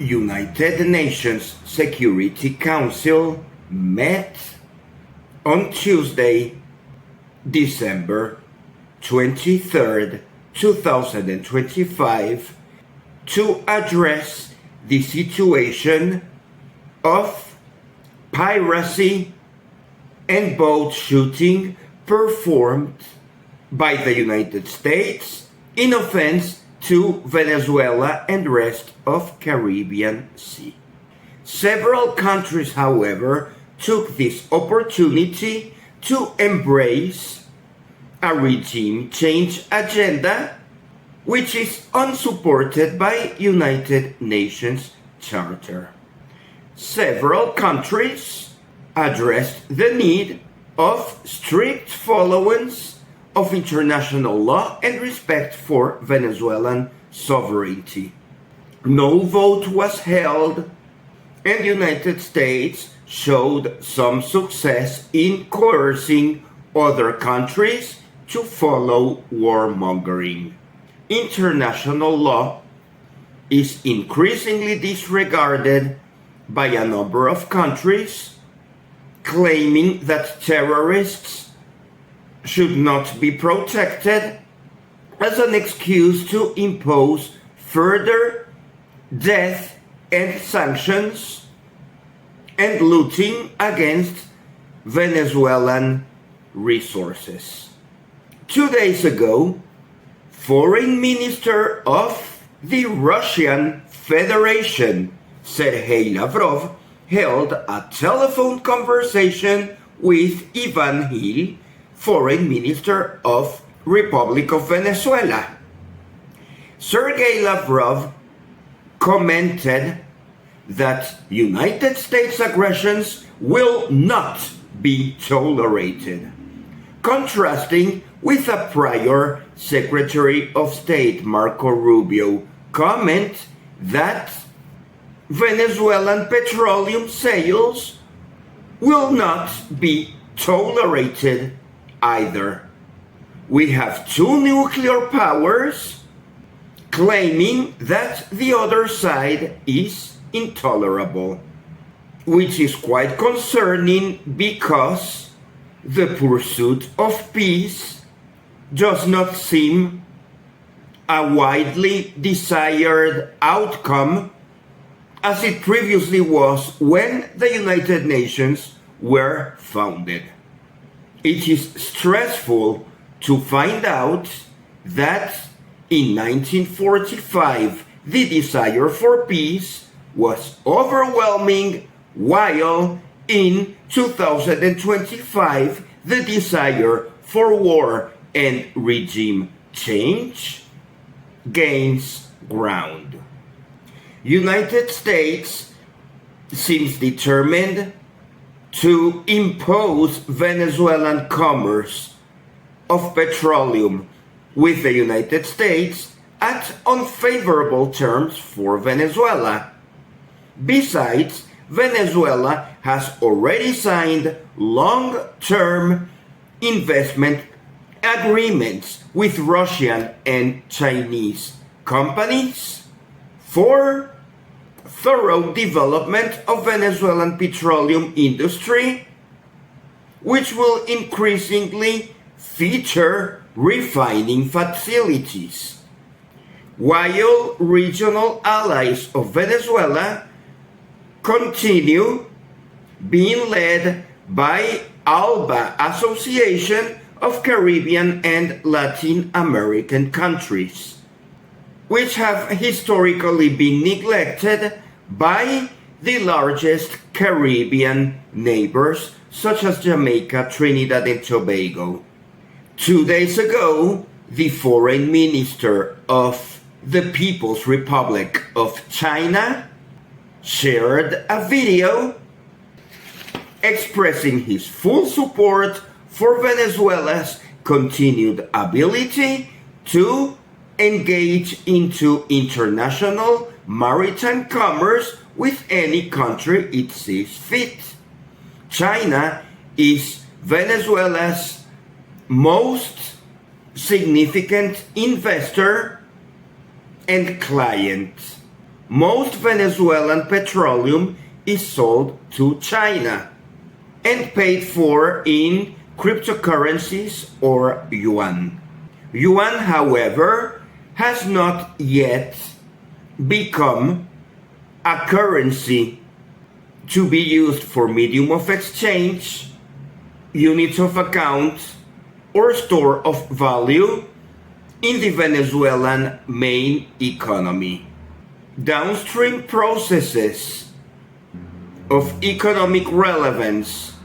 United Nations Security Council met on Tuesday, December 23rd, 2025, to address the situation of piracy and boat shooting performed by the United States in offense to Venezuela and rest of Caribbean Sea. Several countries, however, took this opportunity to embrace a regime change agenda which is unsupported by United Nations Charter. Several countries addressed the need of strict followance of international law and respect for Venezuelan sovereignty. No vote was held, and the United States showed some success in coercing other countries to follow warmongering. International law is increasingly disregarded by a number of countries, claiming that terrorists should not be protected as an excuse to impose further death and sanctions and looting against Venezuelan resources. 2 days ago, Foreign Minister of the Russian Federation, Sergei Lavrov, held a telephone conversation with Ivan Gil, Foreign Minister of Republic of Venezuela. Sergei Lavrov commented that United States aggressions will not be tolerated, contrasting with a prior Secretary of State Marco Rubio comment that Venezuelan petroleum sales will not be tolerated either. We have two nuclear powers claiming that the other side is intolerable, which is quite concerning because the pursuit of peace does not seem a widely desired outcome as it previously was when the United Nations were founded. It is stressful to find out that in 1945 the desire for peace was overwhelming, while in 2025 the desire for war and regime change gains ground. United States seems determined to impose Venezuelan commerce of petroleum with the United States at unfavorable terms for Venezuela. Besides, Venezuela has already signed long-term investment agreements with Russian and Chinese companies for thorough development of Venezuelan petroleum industry, which will increasingly feature refining facilities, while regional allies of Venezuela continue being led by ALBA, Association of Caribbean and Latin American countries, which have historically been neglected by the largest Caribbean neighbors such as Jamaica, Trinidad and Tobago. 2 days ago, the Foreign Minister of the People's Republic of China shared a video expressing his full support for Venezuela's continued ability to engage into international maritime commerce with any country it sees fit. China is Venezuela's most significant investor and client, most Venezuelan petroleum is sold to China and paid for in cryptocurrencies or yuan. Yuan, however, has not yet become a currency to be used for medium of exchange, units of account, or store of value in the Venezuelan main economy. Downstream processes of economic relevance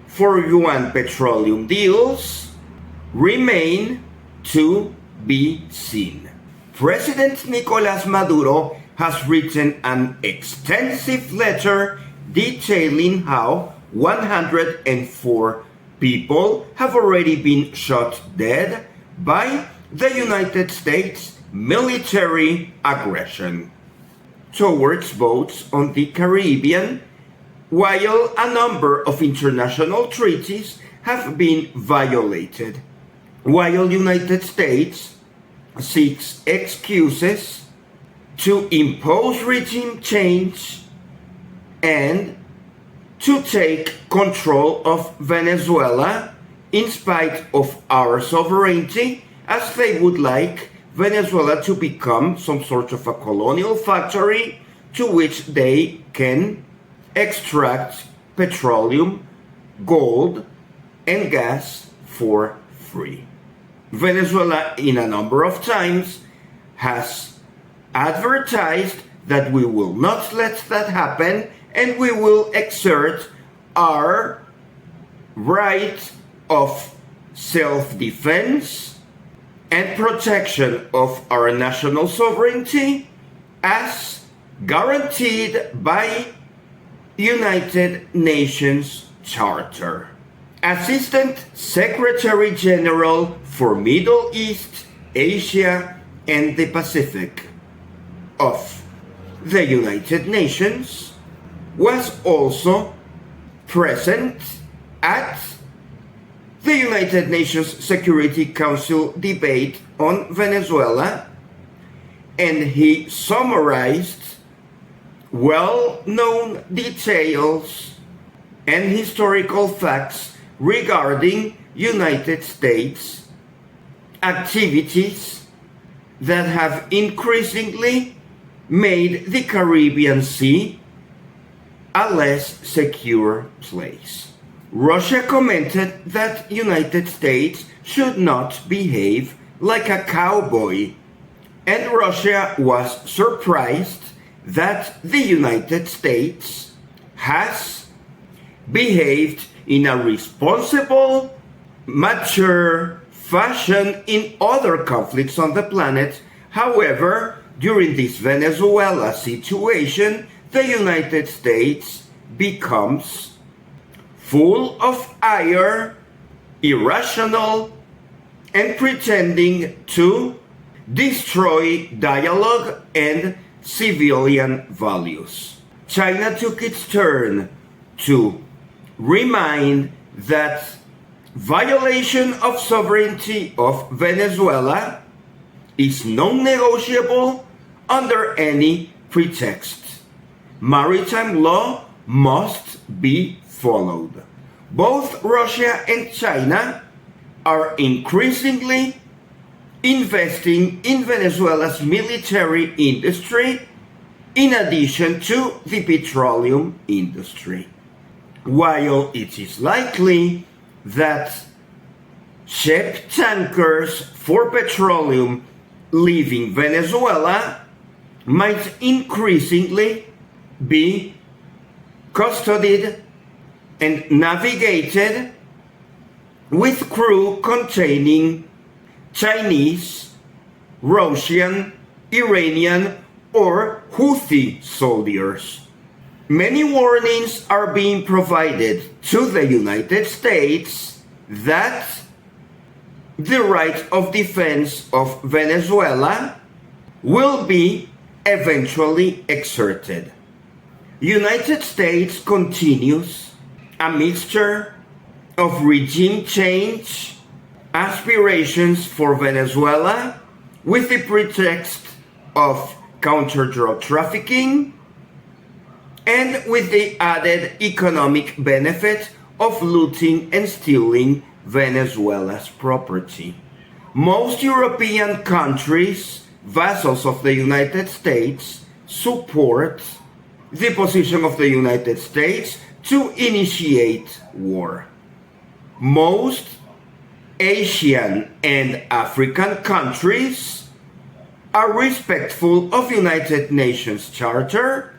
for yuan petroleum deals remain to be seen. President Nicolás Maduro has written an extensive letter detailing how 104 people have already been shot dead by the United States military aggression towards boats on the Caribbean, while a number of international treaties have been violated, while United States seeks excuses to impose regime change and to take control of Venezuela in spite of our sovereignty, as they would like Venezuela to become some sort of a colonial factory to which they can extract petroleum, gold, and gas for free. Venezuela, in a number of times, has advertised that we will not let that happen and we will exert our right of self-defense and protection of our national sovereignty as guaranteed by United Nations Charter. Assistant Secretary General for Middle East, Asia, and the Pacific of the United Nations was also present at the United Nations Security Council debate on Venezuela, and he summarized well-known details and historical facts regarding United States activities that have increasingly made the Caribbean Sea a less secure place. Russia commented that United States should not behave like a cowboy, and Russia was surprised that the United States has behaved in a responsible, mature fashion in other conflicts on the planet. However, during this Venezuela situation, the United States becomes full of ire, irrational, and pretending to destroy dialogue and civilian values. China took its turn to remind that violation of sovereignty of Venezuela is non-negotiable under any pretext. Maritime law must be followed. Both Russia and China are increasingly investing in Venezuela's military industry in addition to the petroleum industry. While it is likely that ship tankers for petroleum leaving Venezuela might increasingly be custodied and navigated with crew containing Chinese, Russian, Iranian, or Houthi soldiers. Many warnings are being provided to the United States that the right of defense of Venezuela will be eventually exerted. United States continues a mixture of regime change aspirations for Venezuela with the pretext of counter drug trafficking, and with the added economic benefit of looting and stealing Venezuela's property. Most European countries, vassals of the United States, support the position of the United States to initiate war. Most Asian and African countries are respectful of United Nations Charter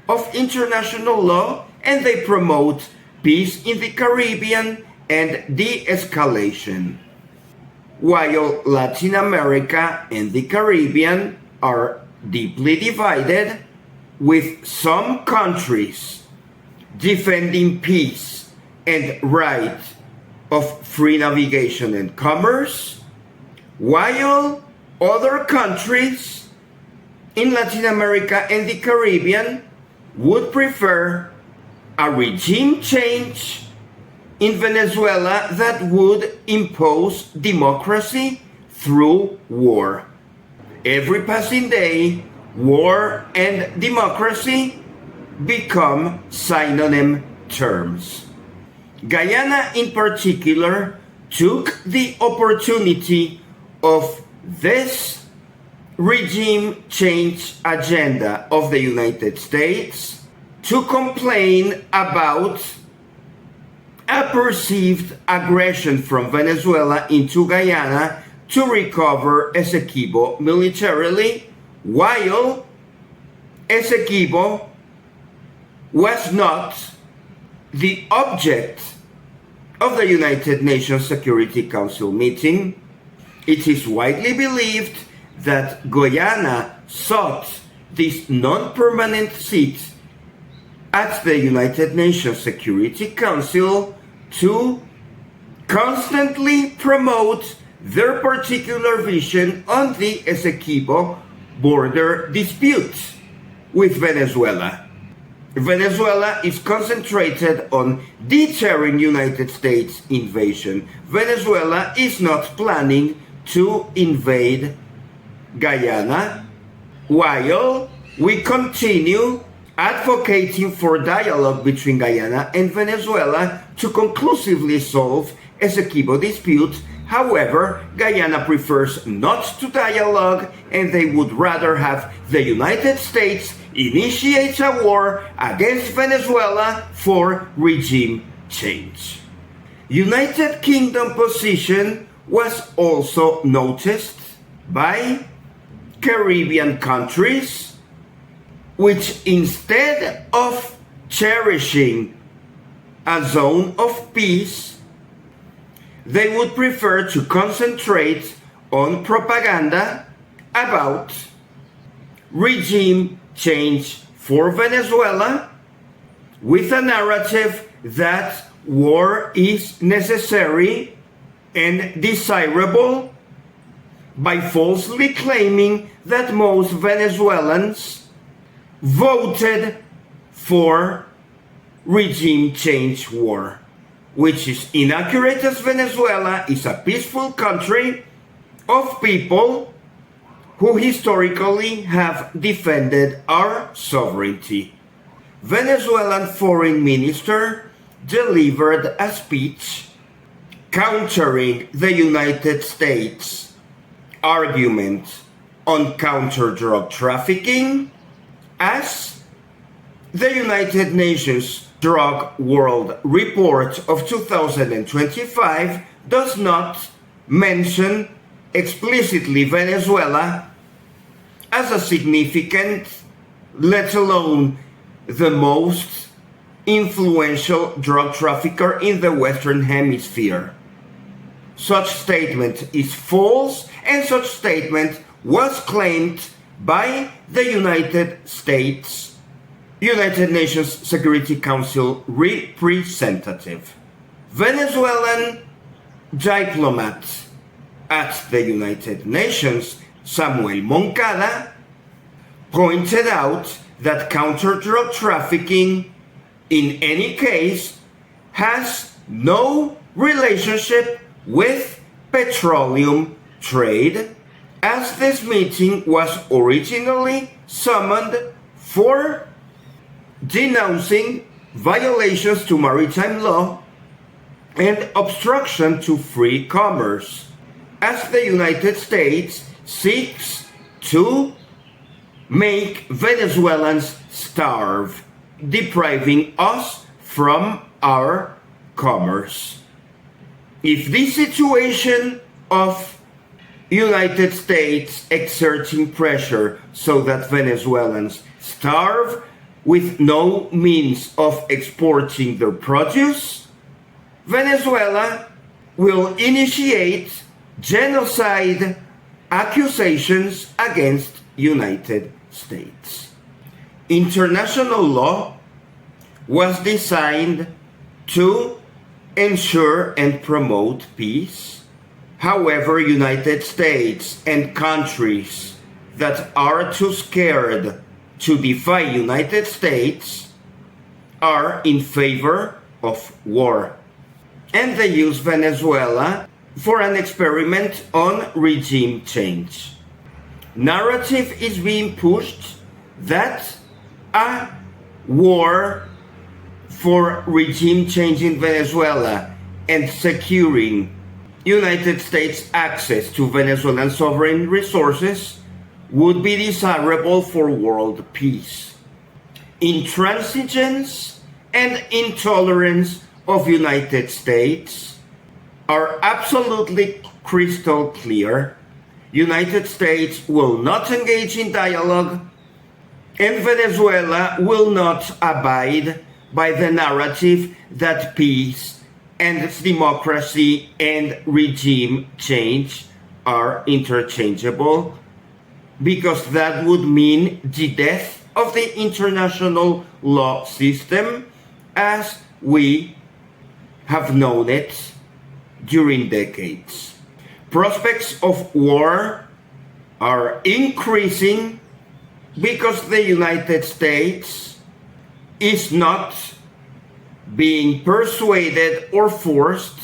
of international law, and they promote peace in the Caribbean and de-escalation. While Latin America and the Caribbean are deeply divided, with some countries defending peace and right of free navigation and commerce, while other countries in Latin America and the Caribbean would prefer a regime change in Venezuela that would impose democracy through war. Every passing day, war and democracy become synonym terms. Guyana in particular took the opportunity of this regime change agenda of the United States to complain about a perceived aggression from Venezuela into Guyana to recover Essequibo militarily, while Essequibo was not the object of the United Nations Security Council meeting. It is widely believed that Guyana sought this non-permanent seat at the United Nations Security Council to constantly promote their particular vision on the Essequibo border dispute with Venezuela. Venezuela is concentrated on deterring United States invasion. Venezuela is not planning to invade Guyana, while we continue advocating for dialogue between Guyana and Venezuela to conclusively solve Essequibo dispute. However, Guyana prefers not to dialogue, and they would rather have the United States initiate a war against Venezuela for regime change. United Kingdom position was also noticed by Caribbean countries, which instead of cherishing a zone of peace, they would prefer to concentrate on propaganda about regime change for Venezuela, with a narrative that war is necessary and desirable, by falsely claiming that most Venezuelans voted for regime change war, which is inaccurate, as Venezuela is a peaceful country of people who historically have defended our sovereignty. Venezuelan Foreign Minister delivered a speech countering the United States argument on counter-drug trafficking, as the United Nations Drug World Report of 2025 does not mention explicitly Venezuela as a significant, let alone the most influential drug trafficker in the Western Hemisphere. Such statement is false, and such statement was claimed by the United States United Nations Security Council representative. Venezuelan diplomat at the United Nations, Samuel Moncada, pointed out that counter-drug trafficking in any case has no relationship with petroleum trade, as this meeting was originally summoned for denouncing violations to maritime law and obstruction to free commerce, as the United States seeks to make Venezuelans starve, depriving us from our commerce. If this situation of United States exerting pressure so that Venezuelans starve with no means of exporting their produce, Venezuela will initiate genocide accusations against United States. International law was designed to ensure and promote peace. However, United States and countries that are too scared to defy United States are in favor of war. And they use Venezuela for an experiment on regime change. Narrative is being pushed that a war for regime change in Venezuela and securing United States access to Venezuelan sovereign resources would be desirable for world peace. Intransigence and intolerance of United States are absolutely crystal clear. United States will not engage in dialogue, and Venezuela will not abide by the narrative that peace and democracy and regime change are interchangeable, because that would mean the death of the international law system as we have known it during decades. Prospects of war are increasing because the United States is not being persuaded or forced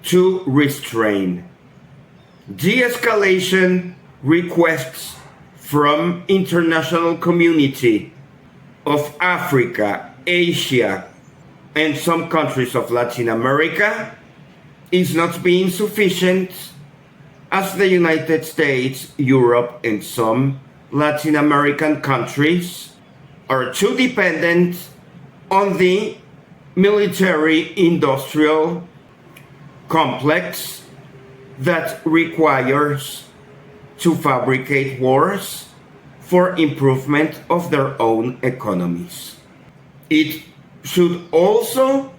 to restrain. De-escalation requests from international community of Africa, Asia, and some countries of Latin America is not being sufficient, as the United States, Europe, and some Latin American countries are too dependent on the military-industrial complex that requires to fabricate wars for improvement of their own economies. It should also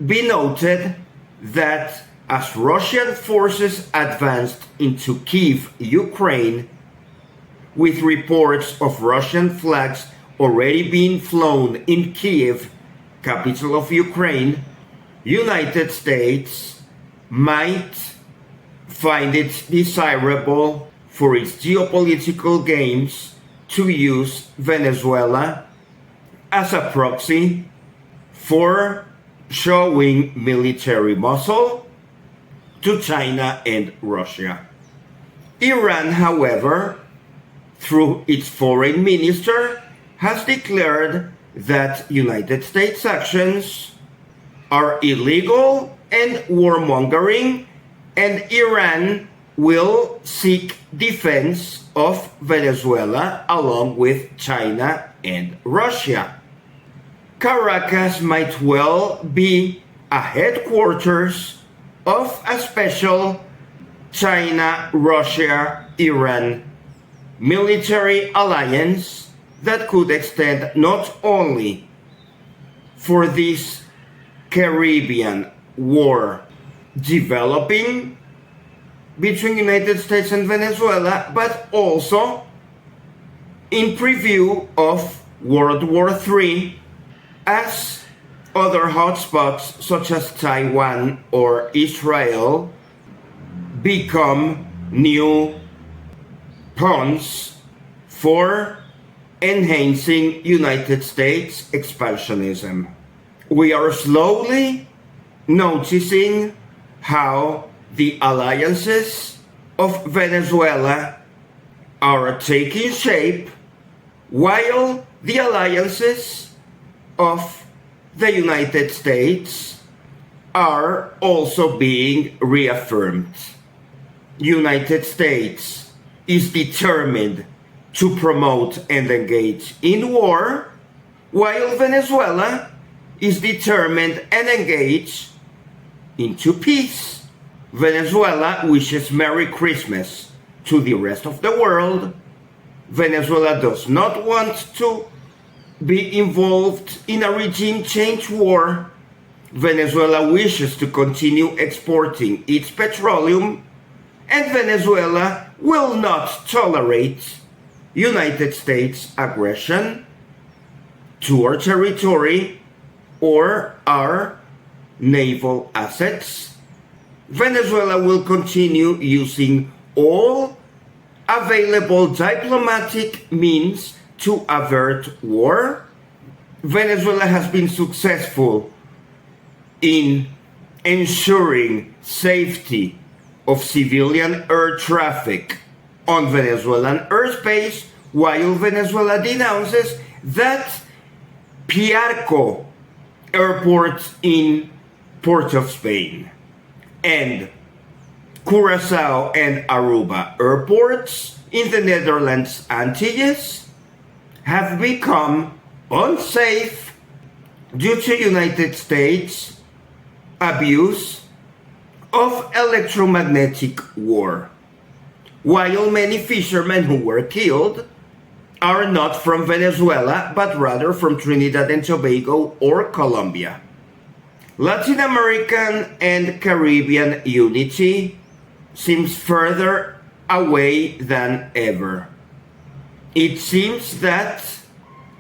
be noted that as Russian forces advanced into Kiev, Ukraine, with reports of Russian flags already being flown in Kiev, capital of Ukraine, United States might find it desirable for its geopolitical games to use Venezuela as a proxy for showing military muscle to China and Russia. Iran, however, through its foreign minister, has declared that United States actions are illegal and warmongering, and Iran will seek defense of Venezuela along with China and Russia. Caracas might well be a headquarters of a special China, Russia, Iran military alliance that could extend not only for this Caribbean war developing between United States and Venezuela, but also in preview of World War III, as other hotspots such as Taiwan or Israel become new pawns for enhancing United States expansionism. We are slowly noticing how the alliances of Venezuela are taking shape, while the alliances of the United States are also being reaffirmed. United States is determined to promote and engage in war, while Venezuela is determined and engaged into peace. Venezuela wishes Merry Christmas to the rest of the world. Venezuela does not want to be involved in a regime change war. Venezuela wishes to continue exporting its petroleum, and Venezuela will not tolerate United States aggression to our territory or our naval assets. Venezuela will continue using all available diplomatic means to avert war. Venezuela has been successful in ensuring safety of civilian air traffic on Venezuelan airspace, while Venezuela denounces that Piarco airport in Port of Spain and Curacao and Aruba airports in the Netherlands Antilles have become unsafe due to United States abuse of electromagnetic war, while many fishermen who were killed are not from Venezuela, but rather from Trinidad and Tobago or Colombia. Latin American and Caribbean unity seems further away than ever. It seems that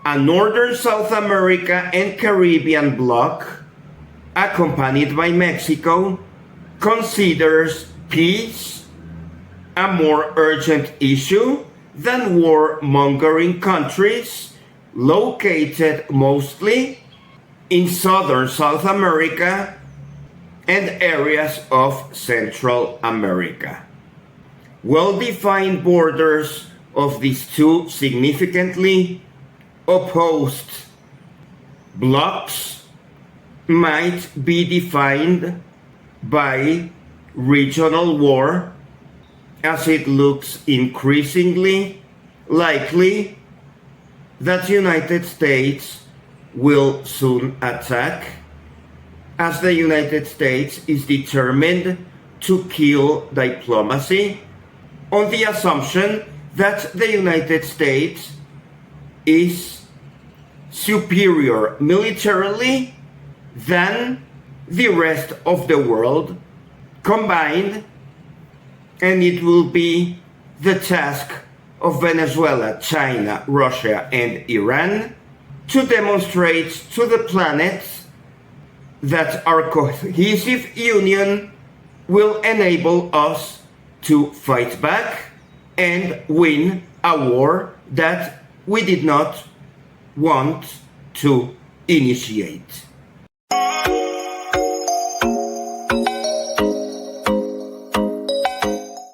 a Northern South America and Caribbean bloc, accompanied by Mexico, considers peace a more urgent issue than warmongering countries located mostly in southern South America and areas of Central America. Well-defined borders of these two significantly opposed blocs might be defined by regional war, as it looks increasingly likely that the United States will soon attack, as the United States is determined to kill diplomacy on the assumption that the United States is superior militarily than the rest of the world combined, and it will be the task of Venezuela, China, Russia, and Iran to demonstrate to the planet that our cohesive union will enable us to fight back and win a war that we did not want to initiate.